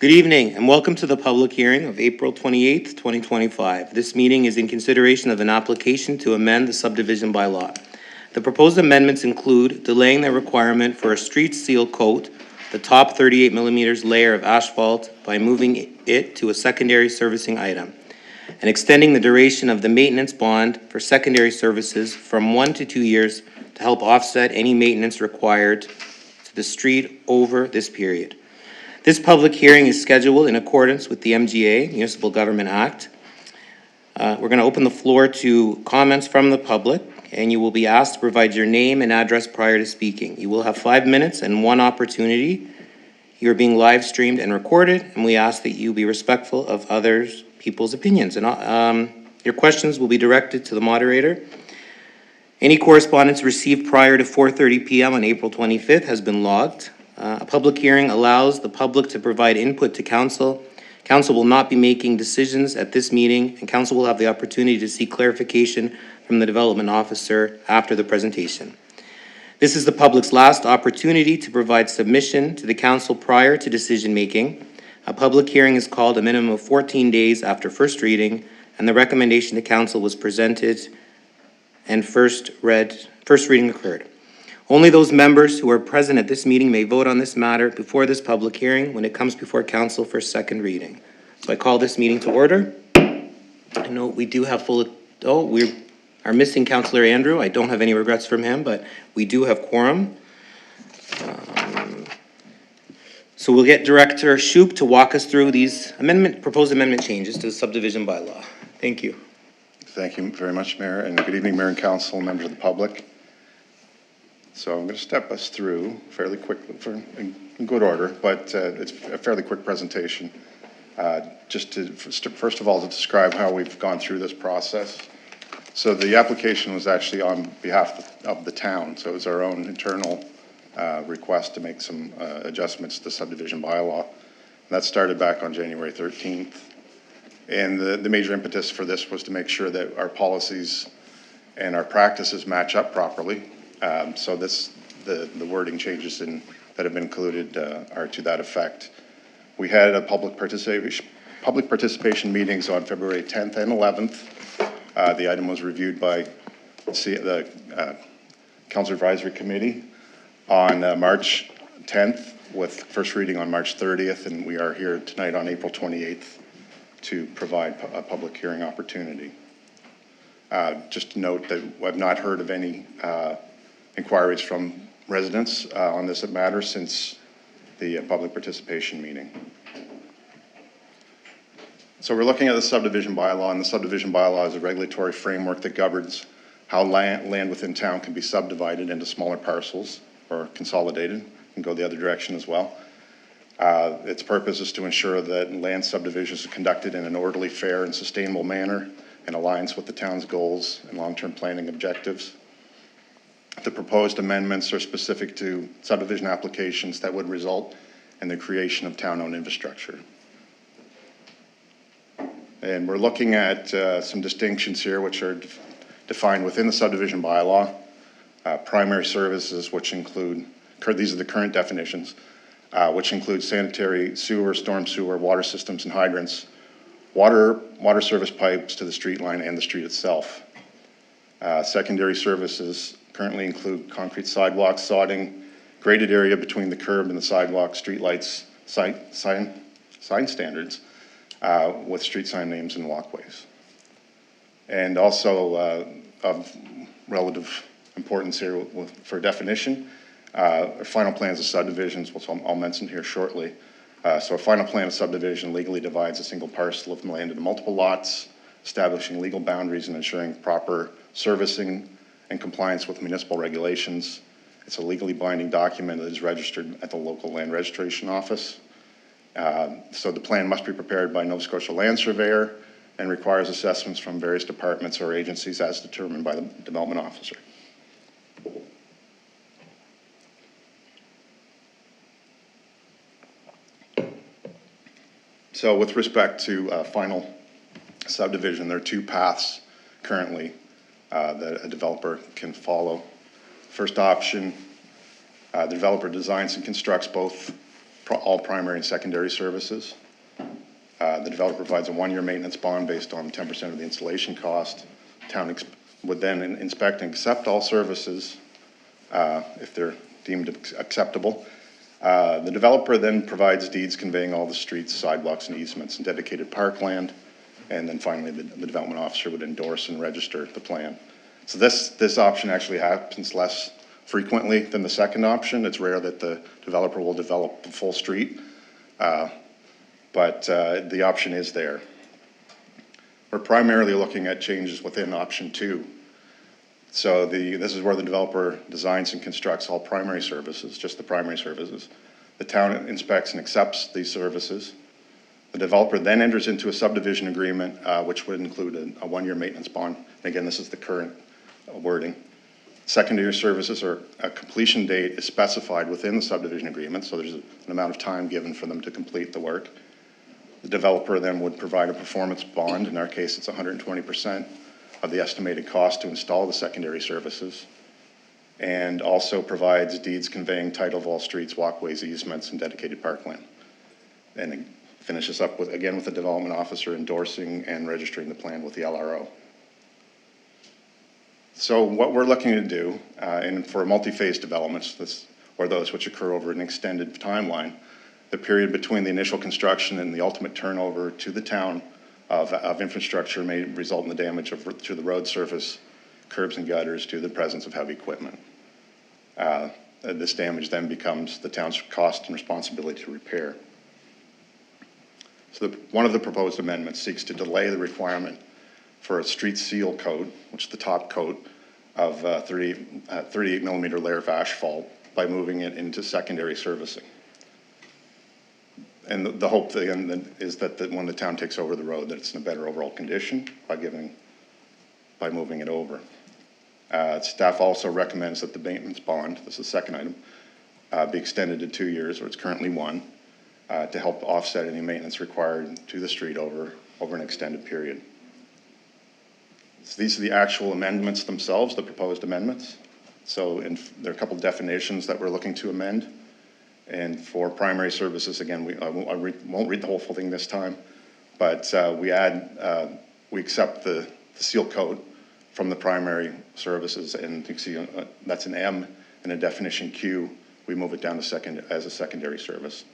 Good evening and welcome to the public hearing of April 28th, 2025. This meeting is in consideration of an application to amend the subdivision bylaw. The proposed amendments include delaying the requirement for a street seal coat, the top 38 millimeters layer of asphalt, by moving it to a secondary servicing item, and extending the duration of the maintenance bond for secondary services from 1 to 2 years to help offset any maintenance required to the street over this period. This public hearing is scheduled in accordance with the MGA, Municipal Government Act. We're going to open the floor to comments from the public, and you will be asked to provide your name and address prior to speaking. You will have 5 minutes and one opportunity. You are being live streamed and recorded, and we ask that you be respectful of others' people's opinions. And your questions will be directed to the moderator. Any correspondence received prior to 4:30 p.m. on April 25th has been logged. A public hearing allows the public to provide input to council. Council will not be making decisions at this meeting, and council will have the opportunity to seek clarification from the development officer after the presentation. This is the public's last opportunity to provide submission to the council prior to decision making. A public hearing is called a minimum of 14 days after first reading, and the recommendation to council was presented and first reading occurred. Only those members who are present at this meeting may vote on this matter before this public hearing when it comes before council for second reading. So I call this meeting to order. I know we do have we are missing Councillor Andrew. I don't have any regrets from him, but we do have quorum. So we'll get Director Shoup to walk us through these proposed amendment changes to the subdivision bylaw. Thank you. Thank you very much, Mayor, and good evening, Mayor and Council, members of the public. So I'm going to step us through fairly quickly in good order, but it's a fairly quick presentation. Just to, first of all, to describe how we've gone through this process. So the application was actually on behalf of the town, so it was our own internal request to make some adjustments to the subdivision bylaw. And that started back on January 13th. And the major impetus for this was to make sure that our policies and our practices match up properly. So the wording changes that have been included are to that effect. We had a public participation meetings on February 10th and 11th. The item was reviewed by the Council Advisory Committee on March 10th, with first reading on March 30th, and we are here tonight on April 28th to provide a public hearing opportunity. Just to note that I've not heard of any inquiries from residents on this matter since the public participation meeting. So we're looking at the subdivision bylaw, and the subdivision bylaw is a regulatory framework that governs how land within town can be subdivided into smaller parcels or consolidated, and go the other direction as well. Its purpose is to ensure that land subdivisions are conducted in an orderly, fair, and sustainable manner in alliance with the town's goals and long-term planning objectives. The proposed amendments are specific to subdivision applications that would result in the creation of town-owned infrastructure. And we're looking at some distinctions here which are defined within the subdivision bylaw. Primary services, which include, these are the current definitions, which include sanitary, sewer, storm sewer, water systems and hydrants, water service pipes to the street line and the street itself. Secondary services currently include concrete sidewalks, sodding, graded area between the curb and the sidewalk, street lights, sign standards with street sign names and walkways. And also of relative importance here for definition, our final plans of subdivisions, which I'll mention here shortly. So a final plan of subdivision legally divides a single parcel of land into multiple lots, establishing legal boundaries and ensuring proper servicing and compliance with municipal regulations. It's a legally binding document that is registered at the local land registration office. So the plan must be prepared by Nova Scotia land surveyor and requires assessments from various departments or agencies as determined by the development officer. So with respect to final subdivision, there are two paths currently that a developer can follow. First option, the developer designs and constructs all primary and secondary services. The developer provides a one-year maintenance bond based on 10% of the installation cost. Town would then inspect and accept all services if they're deemed acceptable. The developer then provides deeds conveying all the streets, sidewalks, and easements and dedicated parkland. And then finally, the development officer would endorse and register the plan. So this option actually happens less frequently than the second option. It's rare that the developer will develop the full street, but the option is there. We're primarily looking at changes within option 2. So this is where the developer designs and constructs all primary services, just the primary services. The town inspects and accepts these services. The developer then enters into a subdivision agreement, which would include a one-year maintenance bond. And again, this is the current wording. Secondary services or a completion date is specified within the subdivision agreement, so there's an amount of time given for them to complete the work. The developer then would provide a performance bond. In our case, it's 120% of the estimated cost to install the secondary services, and also provides deeds conveying title of all streets, walkways, easements, and dedicated parkland. And it finishes up with, again, with the development officer endorsing and registering the plan with the LRO. So what we're looking to do, and for multi-phase developments, or those which occur over an extended timeline, the period between the initial construction and the ultimate turnover to the town of infrastructure may result in the damage to the road surface, curbs and gutters due to the presence of heavy equipment. This damage then becomes the town's cost and responsibility to repair. So one of the proposed amendments seeks to delay the requirement for a street seal coat, which is the top coat of 38 millimeter layer of asphalt, by moving it into secondary servicing. And the hope then is that when the town takes over the road, that it's in a better overall condition by moving it over. Staff also recommends that the maintenance bond, this is the second item, be extended to 2 years, where it's currently 1, to help offset any maintenance required to the street over an extended period. So these are the actual amendments themselves, the proposed amendments. So there are a couple of definitions that we're looking to amend. And for primary services, again, I won't read the whole full thing this time, but we accept the seal coat from the primary services, and you can see that's an M, and a definition Q, we move it down to as a secondary service.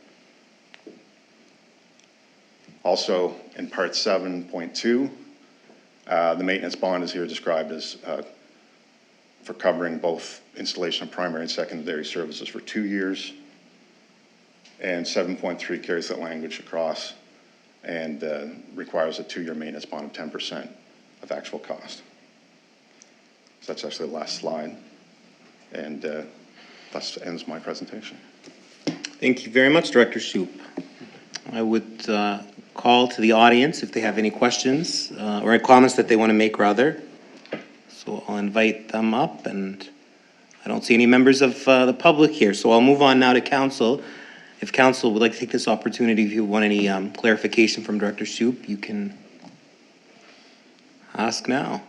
Also, in part 7.2, the maintenance bond is here described as for covering both installation of primary and secondary services for 2 years. And 7.3 carries that language across and requires a 2-year maintenance bond of 10% of actual cost. So that's actually the last slide. And that ends my presentation. Thank you very much, Director Shoup. I would call to the audience if they have any questions or any comments that they want to make, rather. So I'll invite them up, and I don't see any members of the public here. So I'll move on now to council. If council would like to take this opportunity, if you want any clarification from Director Shoup, you can ask now.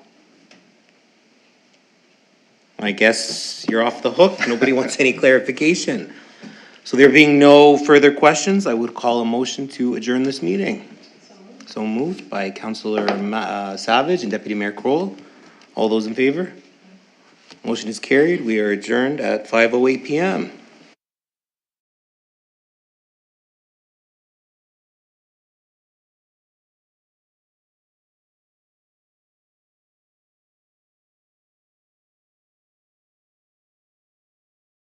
I guess you're off the hook. Nobody wants any clarification. So there being no further questions, I would call a motion to adjourn this meeting. So moved by Councillor Savage and Deputy Mayor Kroll. All those in favor? Motion is carried. We are adjourned at 5:08 p.m.